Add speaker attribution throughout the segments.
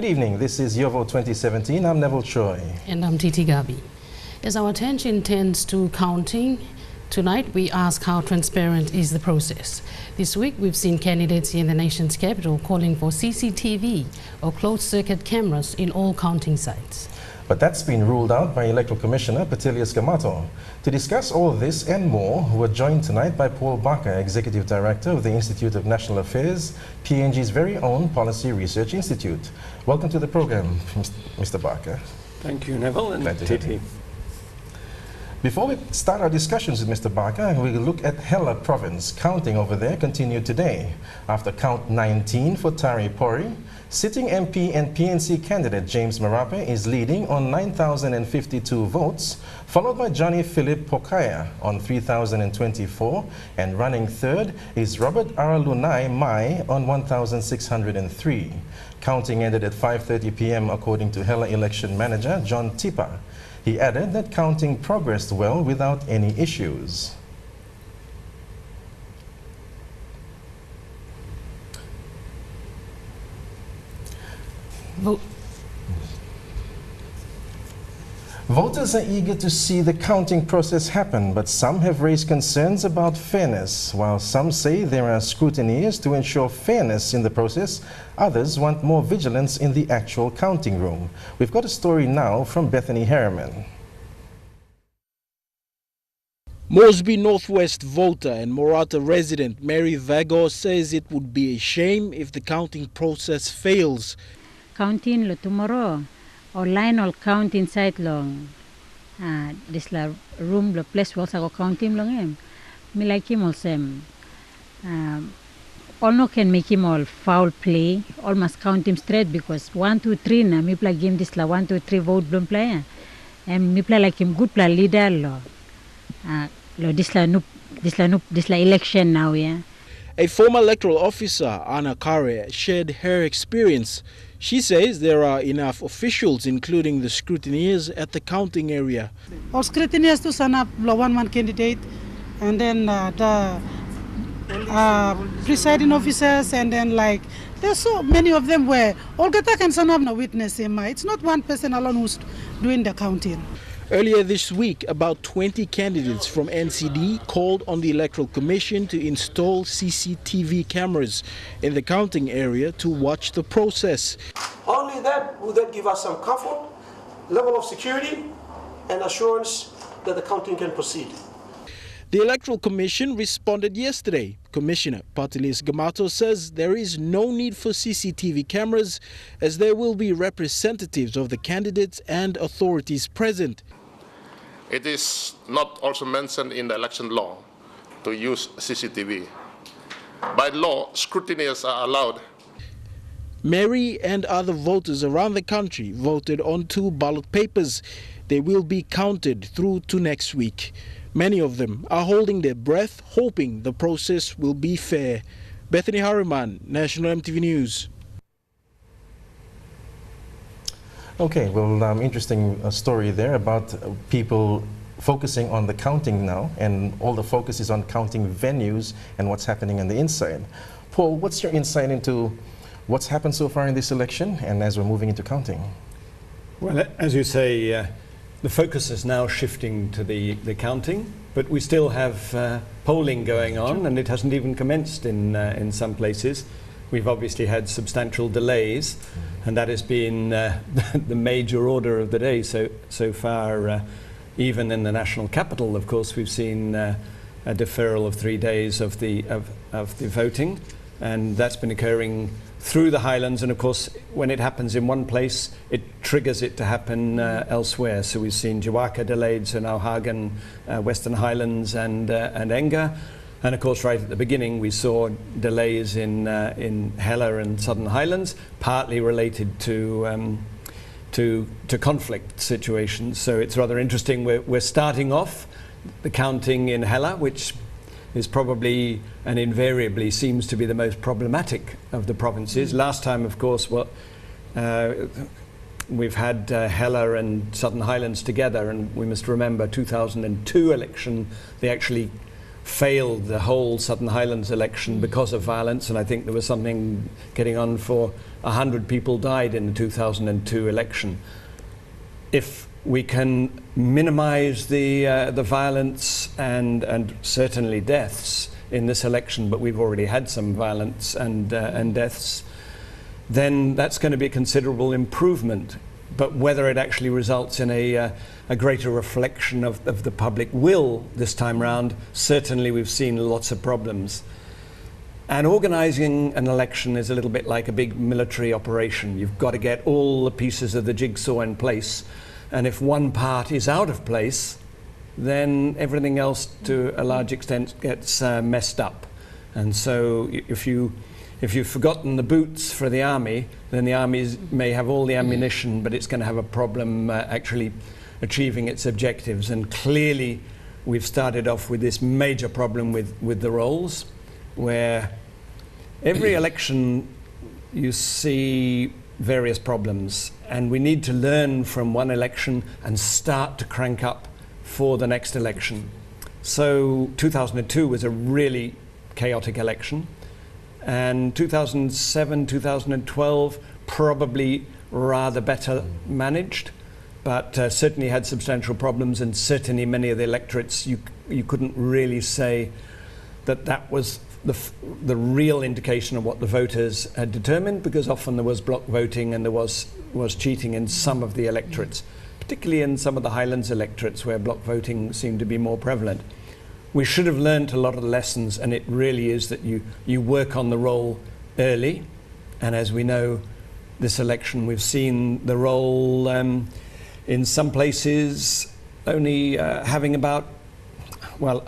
Speaker 1: Good evening, this is YourVote2017. I'm Neville Choi.
Speaker 2: And I'm Titi Gabi. As our attention tends to counting, tonight we ask how transparent is the process. This week we've seen candidates in the nation's capital calling for CCTV or closed-circuit cameras in all counting sites.
Speaker 1: But that's been ruled out by Electoral Commissioner Patilias Gamato. To discuss all this and more, we're joined tonight by Paul Barker, Executive Director of the Institute of National Affairs, PNG's very own Policy Research Institute. Welcome to the program, Mr. Barker.
Speaker 3: Thank you, Neville and Titi.
Speaker 1: Before we start our discussions with Mr. Barker, we will look at Hela Province. Counting over there continued today. After count 19 for Tari Pori, sitting MP and PNC candidate James Marape is leading on 9,052 votes, followed by Johnny Philip Pokaya on 3,024, and running third is Robert Aralunai Mai on 1,603. Counting ended at 5:30 p.m. according to Hela election manager John Tipa. He added that counting progressed well without any issues. Voters are eager to see the counting process happen, but some have raised concerns about fairness. While some say there are scrutineers to ensure fairness in the process, others want more vigilance in the actual counting room. We've got a story now from Bethany Harriman.
Speaker 4: Moresby Northwest voter and Morata resident Mary Vago says it would be a shame if the counting process fails.
Speaker 5: Counting lo tomorrow, online or count inside long. This la room lo place was go counting long em. Me like him also. All no can make him all foul play. All must count him straight because 1, 2, 3 na me play game this la 1, 2, 3 vote blum play. And me play like him good play leader lo. This la election now, yeah.
Speaker 4: A former electoral officer, Anna Kare, shared her experience. She says there are enough officials, including the scrutineers, at the counting area.
Speaker 6: All scrutineers to sign up one candidate, and then the presiding officers, and then like there's so many of them where all Gata can sign up no witness. It's not one person alone who's doing the counting.
Speaker 4: Earlier this week, about 20 candidates from NCD called on the Electoral Commission to install CCTV cameras in the counting area to watch the process.
Speaker 7: Only that will then give us some comfort, level of security, and assurance that the counting can proceed.
Speaker 4: The Electoral Commission responded yesterday. Commissioner Patilias Gamato says there is no need for CCTV cameras as there will be representatives of the candidates and authorities present.
Speaker 8: It is not also mentioned in the election law to use CCTV. By law, scrutineers are allowed.
Speaker 4: Mary and other voters around the country voted on 2 ballot papers. They will be counted through to next week. Many of them are holding their breath, hoping the process will be fair. Bethany Harriman, National EMTV News.
Speaker 1: Okay, well, interesting story there about people focusing on the counting now, and all the focus is on counting venues and what's happening on the inside. Paul, what's your insight into what's happened so far in this election and as we're moving into counting?
Speaker 3: Well, as you say, the focus is now shifting to the counting, but we still have polling going on, and it hasn't even commenced in some places. We've obviously had substantial delays, and that has been the major order of the day so far. Even in the national capital, of course, we've seen a deferral of 3 days of the voting, and that's been occurring through the highlands. And of course, when it happens in one place, it triggers it to happen elsewhere. So we've seen Jawaka delayed, so now Hagen, Western Highlands, and Enga. And of course, right at the beginning, we saw delays in Hela and Southern Highlands, partly related to conflict situations. So it's rather interesting. We're starting off the counting in Hela, which is probably and invariably seems to be the most problematic of the provinces. Last time, of course, we've had Hela and Southern Highlands together, and we must remember 2002 election, they actually failed the whole Southern Highlands election because of violence, and I think there was something getting on for 100 people died in the 2002 election. If we can minimize the violence and certainly deaths in this election, but we've already had some violence and deaths, then that's going to be a considerable improvement. But whether it actually results in a greater reflection of the public will this time round, certainly we've seen lots of problems. And organising an election is a little bit like a big military operation. You've got to get all the pieces of the jigsaw in place. And if one part is out of place, then everything else to a large extent gets messed up. And so if you've forgotten the boots for the army, then the army may have all the ammunition, but it's going to have a problem actually achieving its objectives. And clearly we've started off with this major problem with the rolls, where every election you see various problems, and we need to learn from one election and start to crank up for the next election. So 2002 was a really chaotic election, and 2007, 2012 probably rather better managed, but certainly had substantial problems, and certainly many of the electorates you couldn't really say that was the real indication of what the voters had determined, because often there was block voting and there was cheating in some of the electorates, particularly in some of the Highlands electorates where block voting seemed to be more prevalent. We should have learnt a lot of the lessons, and it really is that you work on the roll early. And as we know, this election we've seen the roll in some places only having about, well,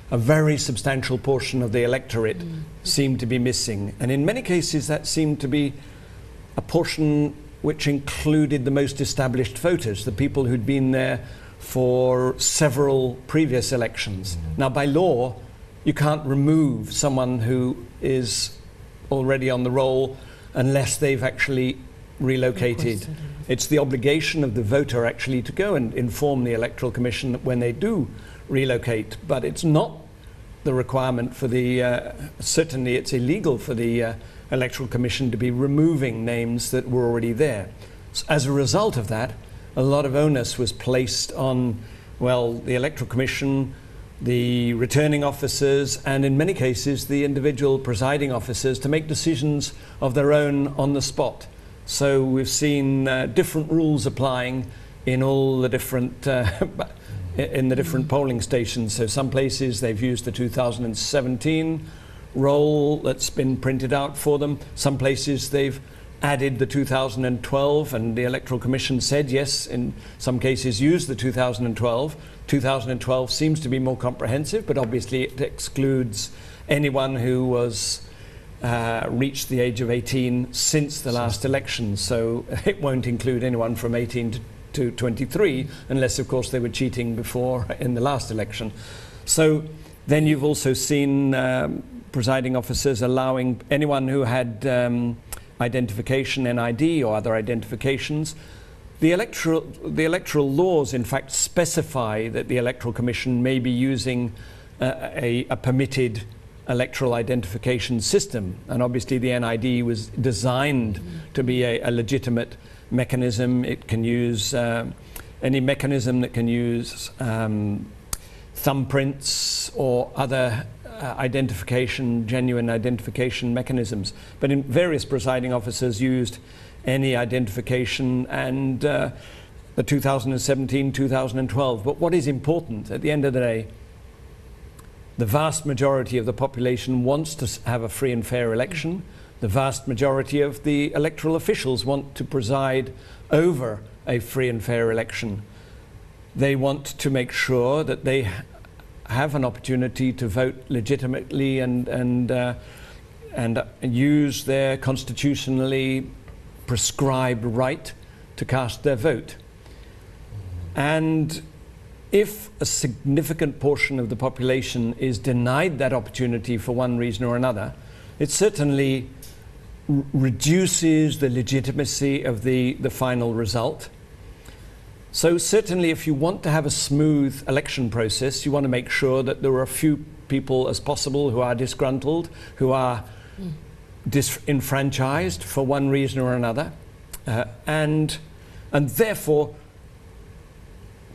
Speaker 3: a very substantial portion of the electorate seemed to be missing. And in many cases that seemed to be a portion which included the most established voters, the people who'd been there for several previous elections. Now, by law, you can't remove someone who is already on the roll unless they've actually relocated. It's the obligation of the voter actually to go and inform the Electoral Commission when they do relocate, but it's not the requirement for the, certainly it's illegal for the Electoral Commission to be removing names that were already there. So as a result of that, a lot of onus was placed on, well, the Electoral Commission, the returning officers, and in many cases the individual presiding officers to make decisions of their own on the spot. So we've seen different rules applying in all the different in the different polling stations. So some places they've used the 2017 roll that's been printed out for them. Some places they've added the 2012, and the Electoral Commission said yes, in some cases use the 2012. 2012 seems to be more comprehensive, but obviously it excludes anyone who was reached the age of 18 since the last election. So it won't include anyone from 18 to 23, unless of course they were cheating before in the last election. So then you've also seen presiding officers allowing anyone who had identification, NID or other identifications. The electoral laws in fact specify that the Electoral Commission may be using a permitted electoral identification system, and obviously the NID was designed to be a legitimate mechanism. It can use any mechanism that can use thumbprints or other genuine identification mechanisms. But in various presiding officers used any identification, and the 2017, 2012. But what is important at the end of the day, the vast majority of the population wants to have a free and fair election. The vast majority of the electoral officials want to preside over a free and fair election. They want to make sure that they have an opportunity to vote legitimately and use their constitutionally prescribed right to cast their vote. And if a significant portion of the population is denied that opportunity for one reason or another, it certainly reduces the legitimacy of the final result. So certainly if you want to have a smooth election process, you want to make sure that there are a few people as possible who are disgruntled, who are disenfranchised for one reason or another, and therefore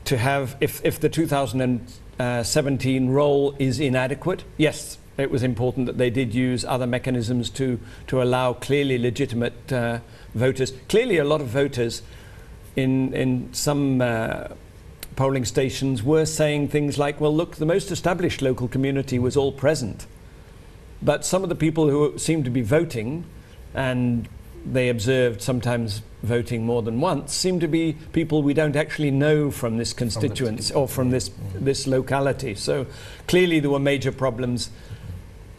Speaker 3: to have, if the 2017 roll is inadequate, yes, it was important that they did use other mechanisms to allow clearly legitimate voters. Clearly a lot of voters in some polling stations were saying things like, well, look, the most established local community was all present. But some of the people who seemed to be voting, and they observed sometimes voting more than once, seem to be people we don't actually know from this constituency or from this locality. So clearly there were major problems.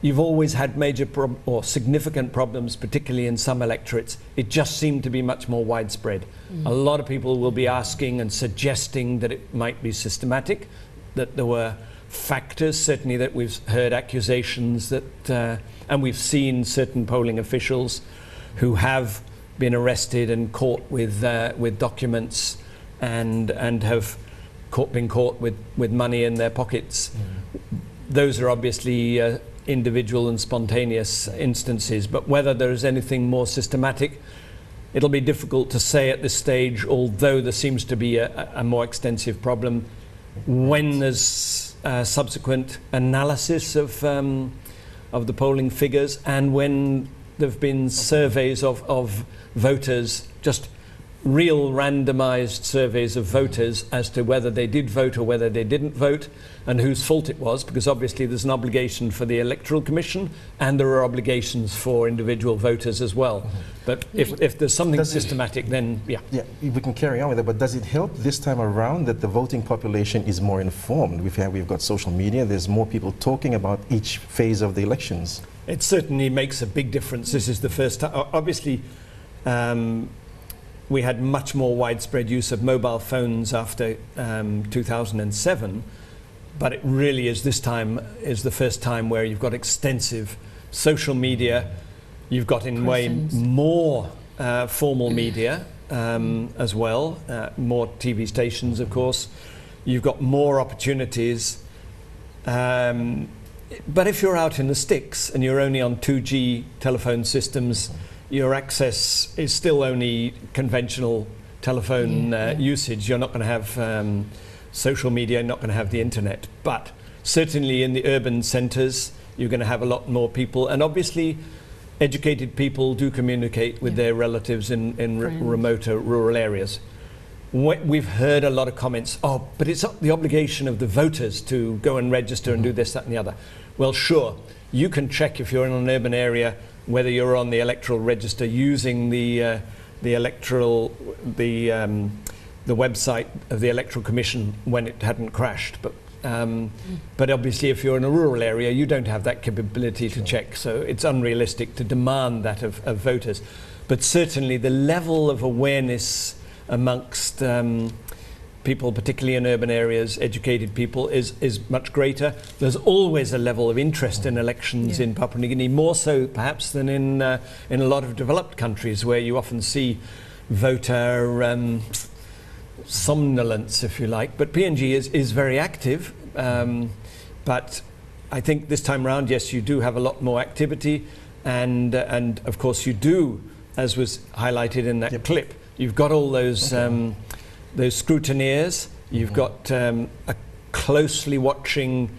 Speaker 3: You've always had major or significant problems, particularly in some electorates. It just seemed to be much more widespread. A lot of people will be asking and suggesting that it might be systematic, that there were factors, certainly that we've heard accusations that, and we've seen certain polling officials who have been arrested and caught with documents and have been caught with money in their pockets. Those are obviously individual and spontaneous instances, but whether there is anything more systematic, it'll be difficult to say at this stage, although there seems to be a more extensive problem. When there's subsequent analysis of the polling figures, and when there have been surveys of voters, just real randomized surveys of voters as to whether they did vote or whether they didn't vote, and whose fault it was, because obviously there's an obligation for the Electoral Commission and there are obligations for individual voters as well. But if there's something systematic, then yeah.
Speaker 1: Yeah, we can carry on with it, but does it help this time around that the voting population is more informed? We've got social media, there's more people talking about each phase of the elections.
Speaker 3: It certainly makes a big difference. This is the first time. Obviously, we had much more widespread use of mobile phones after 2007, but it really is this time is the first time where you've got extensive social media. You've got in way more formal media as well, more TV stations, of course. You've got more opportunities. But if you're out in the sticks and you're only on 2G telephone systems, your access is still only conventional telephone usage. You're not going to have social media, you're not going to have the internet. But certainly in the urban centres, you're going to have a lot more people. And obviously, educated people do communicate with their relatives in remoter rural areas. We've heard a lot of comments, oh, but it's the obligation of the voters to go and register and do this, that and the other. Well, sure, you can check if you're in an urban area whether you're on the electoral register using the website of the Electoral Commission when it hadn't crashed. But obviously if you're in a rural area, you don't have that capability to check, so it's unrealistic to demand that of voters. But certainly the level of awareness amongst people, particularly in urban areas, educated people, is much greater. There's always a level of interest in elections in Papua New Guinea, more so perhaps than in a lot of developed countries where you often see voter somnolence, if you like. But PNG is very active, but I think this time around, yes, you do have a lot more activity, and of course you do, as was highlighted in that clip, you've got all those scrutineers, you've got a closely watching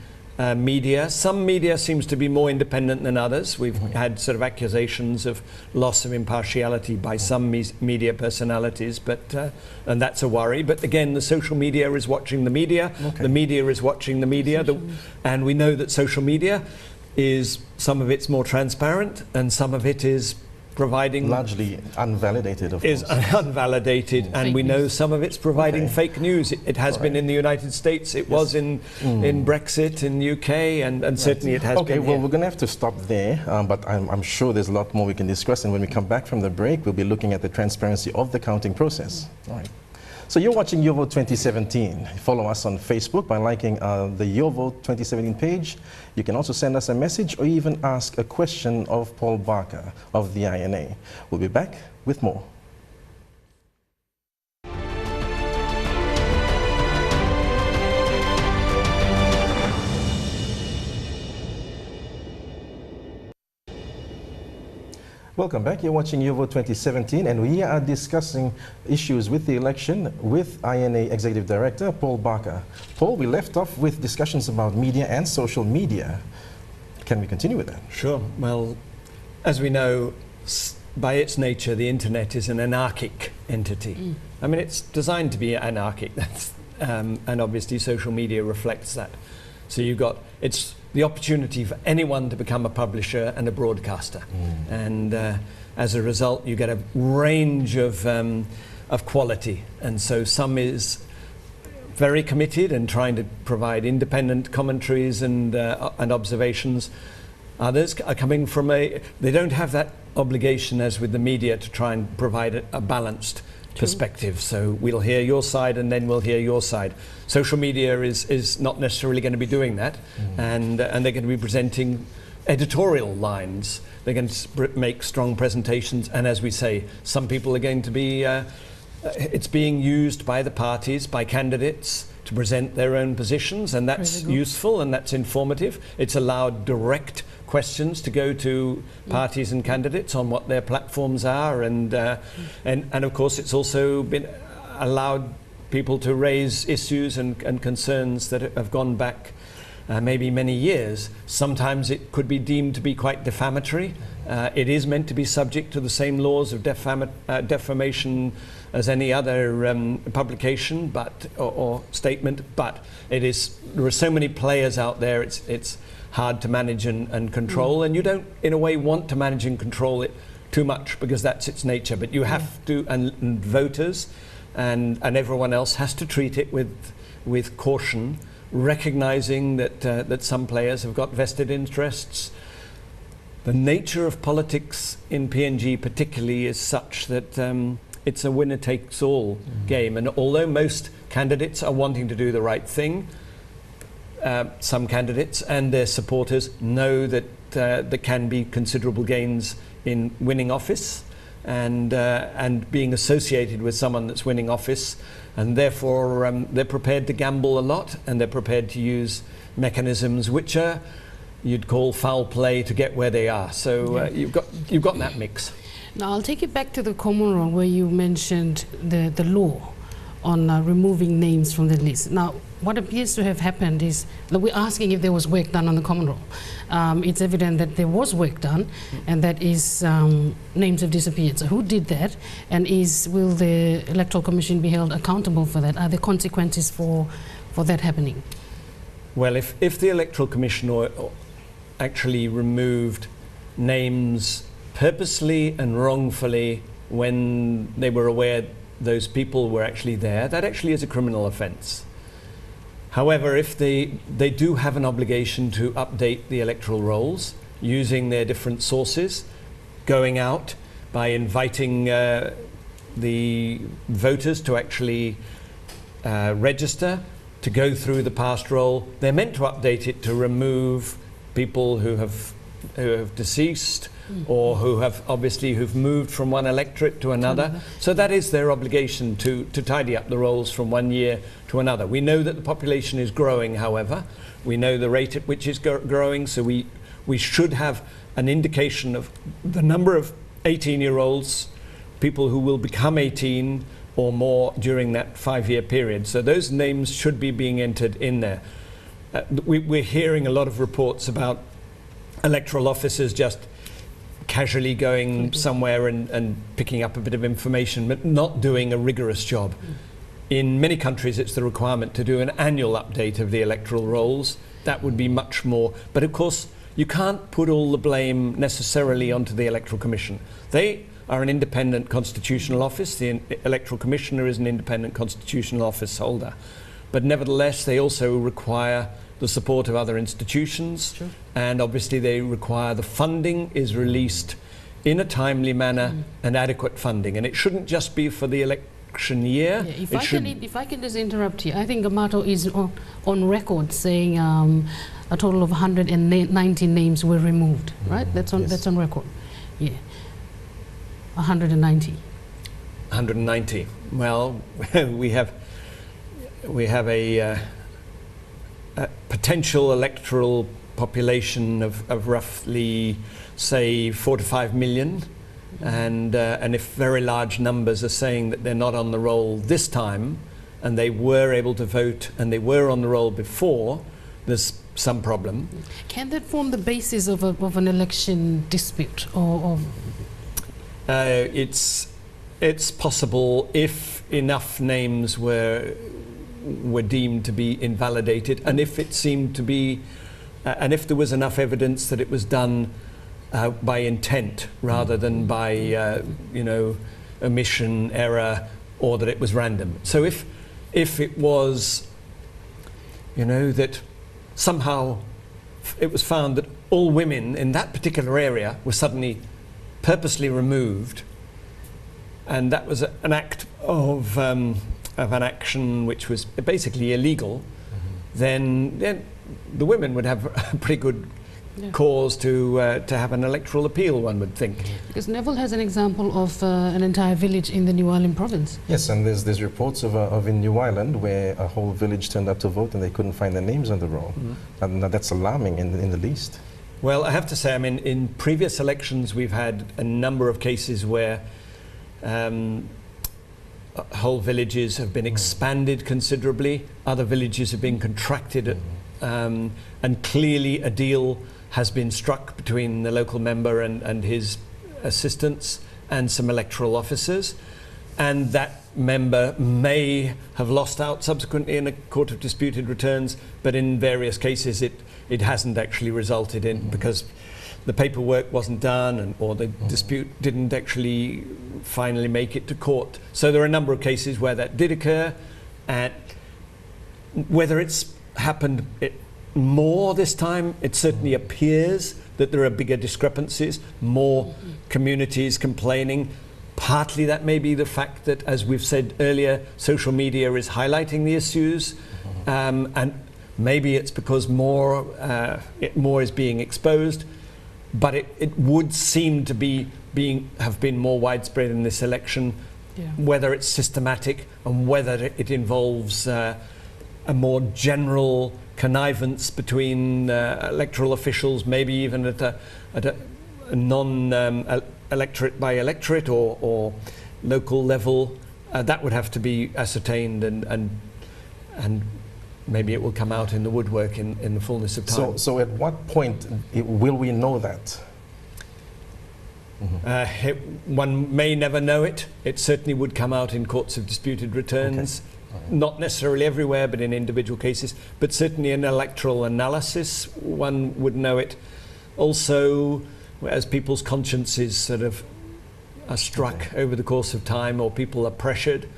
Speaker 3: media. Some media seems to be more independent than others. We've had sort of accusations of loss of impartiality by some media personalities, but and that's a worry. But again, the social media is watching the media, the media is watching the media, and we know that social media is, some of it's more transparent and some of it is providing
Speaker 1: largely unvalidated, of
Speaker 3: is
Speaker 1: course.
Speaker 3: Unvalidated, and we know some of it's providing fake news. It has been in the United States, it was in Brexit, in the UK, and certainly it has been
Speaker 1: well, we're going to have to stop there, but I'm sure there's a lot more we can discuss, and when we come back from the break, we'll be looking at the transparency of the counting process. All right. So you're watching YourVote 2017. Follow us on Facebook by liking the YourVote 2017 page. You can also send us a message or even ask a question of Paul Barker of the INA. We'll be back with more. Welcome back. You're watching YourVote 2017, and we are discussing issues with the election with INA Executive Director Paul Barker. Paul, we left off with discussions about media and social media. Can we continue with that?
Speaker 3: Sure. Well, as we know, by its nature, the internet is an anarchic entity. I mean, it's designed to be anarchic, and obviously social media reflects that. So it's the opportunity for anyone to become a publisher and a broadcaster. And as a result, you get a range of quality. And so some is very committed and trying to provide independent commentaries and observations. Others are coming from they don't have that obligation as with the media to try and provide a balanced perspective. So we'll hear your side and then we'll hear your side. Social media is not necessarily going to be doing that, and they're going to be presenting editorial lines. They're going to make strong presentations, and as we say, some people are going to be it's being used by the parties, by candidates, to present their own positions, and that's useful and that's informative. It's allowed direct questions to go to parties and candidates on what their platforms are, and of course it's also been allowed people to raise issues and concerns that have gone back maybe many years. Sometimes it could be deemed to be quite defamatory. It is meant to be subject to the same laws of defamation as any other publication or statement, but there are so many players out there, it's hard to manage and control, and you don't in a way want to manage and control it too much because that's its nature, but you have to, and voters and everyone else has to treat it with caution, recognizing that some players have got vested interests. The nature of politics in PNG particularly is such that it's a winner-takes-all game. And although most candidates are wanting to do the right thing, some candidates and their supporters know that there can be considerable gains in winning office and being associated with someone that's winning office. And therefore, they're prepared to gamble a lot, and they're prepared to use mechanisms which are you'd call foul play to get where they are. So you've got that mix.
Speaker 2: Now I'll take it back to the common law where you mentioned the law on removing names from the list. Now what appears to have happened is that we're asking if there was work done on the common law. It's evident that there was work done, and that is names have disappeared. So who did that, and will the Electoral Commission be held accountable for that? Are there consequences for that happening?
Speaker 3: Well, if the Electoral Commission actually removed names purposely and wrongfully when they were aware those people were actually there, that actually is a criminal offence. However, if they do have an obligation to update the electoral rolls using their different sources, going out by inviting the voters to actually register, to go through the past roll, they're meant to update it to remove people who have deceased, or who've moved from one electorate to another. So that is their obligation to tidy up the rolls from one year to another. We know that the population is growing, however. We know the rate at which it's growing, so we should have an indication of the number of 18-year-olds, people who will become 18 or more during that 5-year period. So those names should be being entered in there. We're hearing a lot of reports about electoral officers just casually going somewhere and picking up a bit of information, but not doing a rigorous job. In many countries, it's the requirement to do an annual update of the electoral rolls. That would be much more. But of course, you can't put all the blame necessarily onto the Electoral Commission. They are an independent constitutional office. The Electoral Commissioner is an independent constitutional office holder. But nevertheless, they also require the support of other institutions, and obviously they require the funding is released in a timely manner and adequate funding. And it shouldn't just be for the election year.
Speaker 2: Yeah, if I can just interrupt here, I think Gamato is on record saying a total of 190 names were removed, right? That's on record. Yeah, 190.
Speaker 3: 190. Well, we have a potential electoral population of roughly, say, 4 to 5 million, and if very large numbers are saying that they're not on the roll this time, and they were able to vote and they were on the roll before, there's some problem.
Speaker 2: Can that form the basis of an election dispute, or?
Speaker 3: It's possible if enough names were deemed to be invalidated, and if it seemed to be, and if there was enough evidence that it was done by intent rather than by omission, error, or that it was random. So if it was, that somehow it was found that all women in that particular area were suddenly purposely removed, and that was an act of an action which was basically illegal, then the women would have a pretty good cause to have an electoral appeal, one would think.
Speaker 2: Because Neville has an example of an entire village in the New Ireland province.
Speaker 1: Yes, and there's reports of in New Ireland where a whole village turned up to vote and they couldn't find their names on the roll. And that's alarming in the least. Well,
Speaker 3: I have to say, I mean, in previous elections we've had a number of cases where whole villages have been expanded considerably, other villages have been contracted, and clearly a deal has been struck between the local member and his assistants and some electoral officers, and that member may have lost out subsequently in a court of disputed returns, but in various cases it hasn't actually resulted in, because the paperwork wasn't done or the dispute didn't actually finally make it to court. So there are a number of cases where that did occur, and whether it's happened more this time, it certainly appears that there are bigger discrepancies, more communities complaining. Partly that may be the fact that, as we've said earlier, social media is highlighting the issues, and maybe it's because more is being exposed, but it would seem to have been more widespread in this election. Whether it's systematic and whether it involves a more general connivance between electoral officials, maybe even at a non-electorate by electorate or local level, that would have to be ascertained, and maybe it will come out in the woodwork in the fullness of time.
Speaker 1: So at what point will we know that?
Speaker 3: One may never know it. It certainly would come out in courts of disputed returns. Not necessarily everywhere, but in individual cases. But certainly in electoral analysis, one would know it. Also, as people's consciences sort of are struck over the course of time, or people are pressured,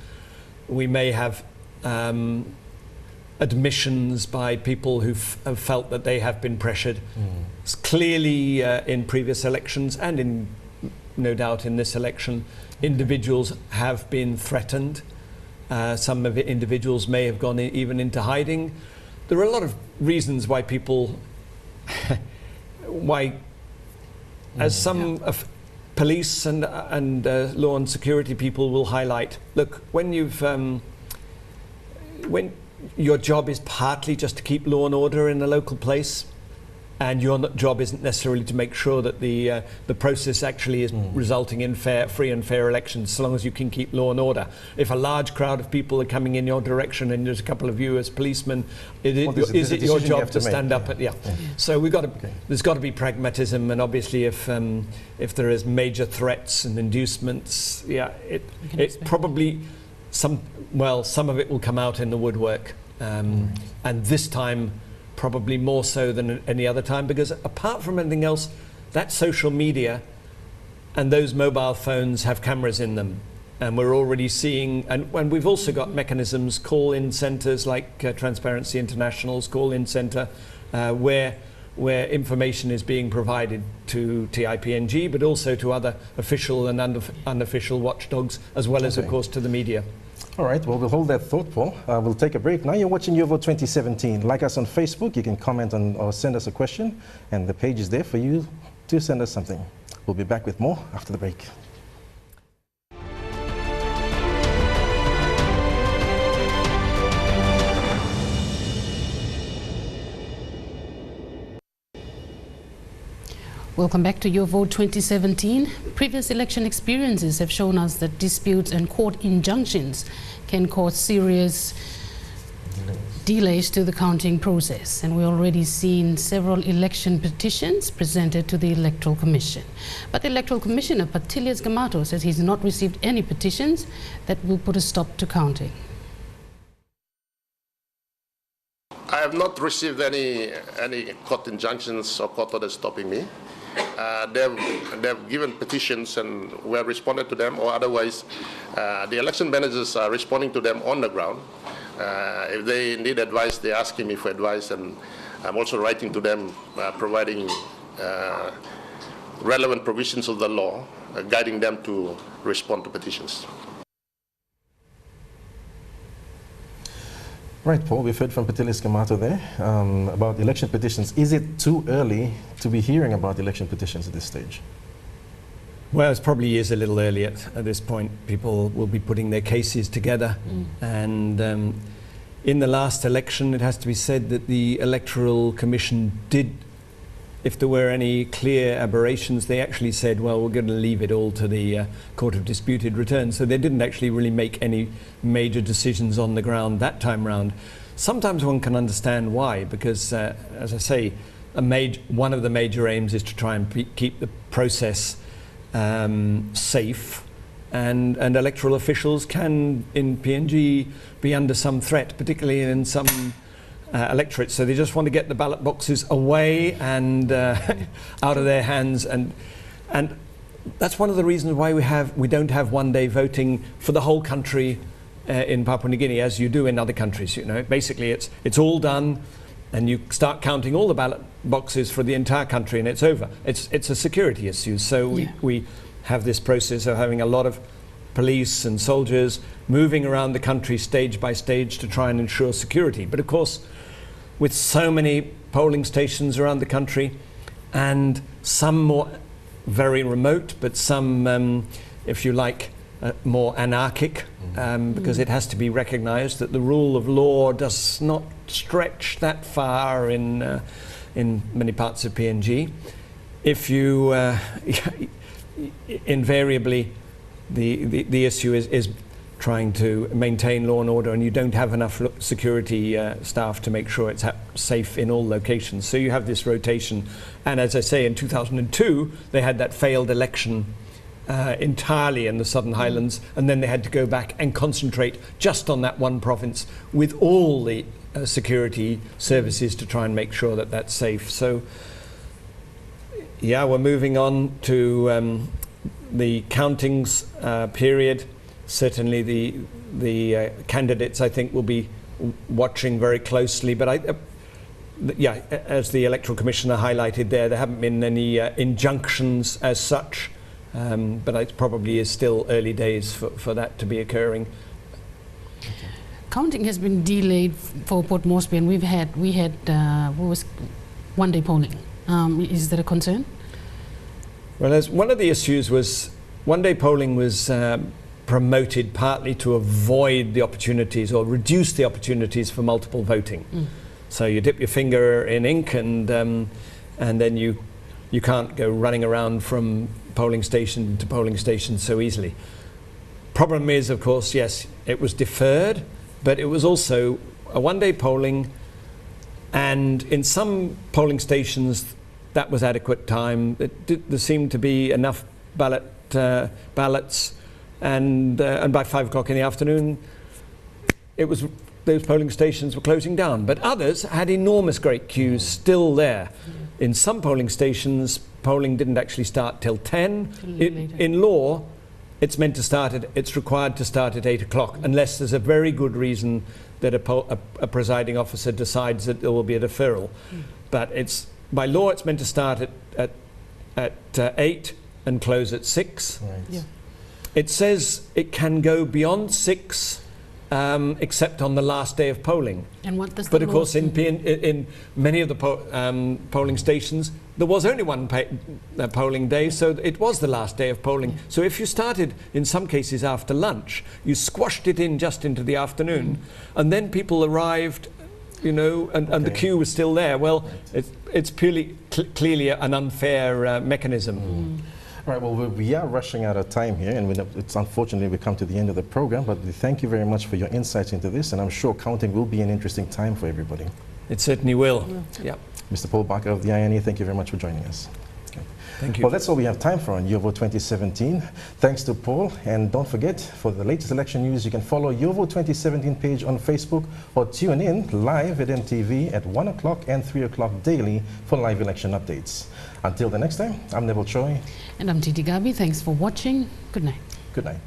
Speaker 3: we may have admissions by people who have felt that they have been pressured. It's clearly in previous elections, and in no doubt in this election, individuals have been threatened. Some of the individuals may have gone even into hiding. There are a lot of reasons why people, as some police and law and security people will highlight, look, when your job is partly just to keep law and order in a local place, and your job isn't necessarily to make sure that the process actually is resulting in free and fair elections, so long as you can keep law and order. If a large crowd of people are coming in your direction and there's a couple of you as policemen, is it your job to stand up? So there's got to be pragmatism, and obviously if there is major threats and inducements, it's probably some of it will come out in the woodwork, and this time probably more so than any other time, because apart from anything else, that social media and those mobile phones have cameras in them, and we're already seeing, and we've also got mechanisms, call-in centres like Transparency International's call-in centre, where information is being provided to TIPNG, but also to other official and unofficial watchdogs, as well as, of course, to the media.
Speaker 1: All right, well, we'll hold that thought, Paul. We'll take a break. Now you're watching YourVote 2017. Like us on Facebook, you can comment on or send us a question, and the page is there for you to send us something. We'll be back with more after the break.
Speaker 2: Welcome back to Your Vote 2017. Previous election experiences have shown us that disputes and court injunctions can cause serious delays to the counting process, and we've already seen several election petitions presented to the Electoral Commission. But the Electoral Commissioner Patilias Gamato says he's not received any petitions that will put a stop to counting.
Speaker 8: I have not received any court injunctions or court orders stopping me. They've given petitions and we have responded to them, or otherwise the election managers are responding to them on the ground. If they need advice, they're asking me for advice, and I'm also writing to them, providing relevant provisions of the law, guiding them to respond to petitions.
Speaker 1: Right, Paul, we've heard from Patilias Gamato there about election petitions. Is it too early to be hearing about election petitions at this stage?
Speaker 3: Well, it probably is a little early at this point. People will be putting their cases together. And in the last election, it has to be said that the Electoral Commission did, if there were any clear aberrations, they actually said, well, we're going to leave it all to the Court of Disputed Returns. So they didn't actually really make any major decisions on the ground that time round. Sometimes one can understand why, because, as I say, one of the major aims is to try and keep the process safe, and electoral officials can, in PNG, be under some threat, particularly in some electorates. So they just want to get the ballot boxes away and out of their hands, and that's one of the reasons why we don't have one-day voting for the whole country in Papua New Guinea, as you do in other countries. You know, basically it's all done, and you start counting all the ballot boxes for the entire country, and it's over. It's a security issue. So we have this process of having a lot of police and soldiers moving around the country stage by stage to try and ensure security. But of course, with so many polling stations around the country, and some more very remote, but some, if you like, more anarchic, because it has to be recognized that the rule of law does not stretch that far in many parts of PNG. If you invariably the issue is trying to maintain law and order, and you don't have enough security staff to make sure it's safe in all locations. So you have this rotation. And as I say, in 2002, they had that failed election entirely in the Southern Highlands, and then they had to go back and concentrate just on that one province with all the security services to try and make sure that that's safe. So yeah, we're moving on to the countings period. Certainly the candidates, I think, will be watching very closely, but yeah, as the Electoral Commissioner highlighted there haven't been any injunctions as such, but it probably is still early days for that to be occurring.
Speaker 2: Counting has been delayed for Port Moresby, and we had one-day polling. Is that a concern?
Speaker 3: Well, as one of the issues was one-day polling was promoted partly to avoid the opportunities or reduce the opportunities for multiple voting. So you dip your finger in ink, and then you can't go running around from polling station to polling station so easily. Problem is, of course, yes, it was deferred, but it was also a one-day polling, and in some polling stations that was adequate time. There seemed to be enough ballots, and by 5 o'clock in the afternoon, those polling stations were closing down. But others had enormous great queues still there. In some polling stations, polling didn't actually start till 10. In law, it's required to start at 8 o'clock, unless there's a very good reason that a presiding officer decides that there will be a deferral. But by law, it's meant to start at 8 and close at 6.
Speaker 1: Right.
Speaker 2: Yeah.
Speaker 3: It says it can go beyond 6, except on the last day of polling.
Speaker 2: And what does
Speaker 3: but of course, in many of the polling stations, there was only one polling day, so it was the last day of polling. So if you started, in some cases, after lunch, you squashed it in just into the afternoon, and then people arrived you know, and the queue was still there. Well, it's clearly an unfair mechanism.
Speaker 1: All right, well, we are rushing out of time here, and it's unfortunately we come to the end of the program, but we thank you very much for your insights into this, and I'm sure counting will be an interesting time for everybody.
Speaker 3: It certainly will. Yeah.
Speaker 1: Mr. Paul Barker of the INE, thank you very much for joining us. Okay.
Speaker 3: Thank you.
Speaker 1: Well, that's all we have time for on YourVote 2017. Thanks to Paul, and don't forget, for the latest election news, you can follow YourVote 2017 page on Facebook or tune in live at EMTV at 1 o'clock and 3 o'clock daily for live election updates. Until the next time, I'm Neville Choi.
Speaker 2: And I'm Titi Gabi. Thanks for watching. Good night.
Speaker 1: Good night.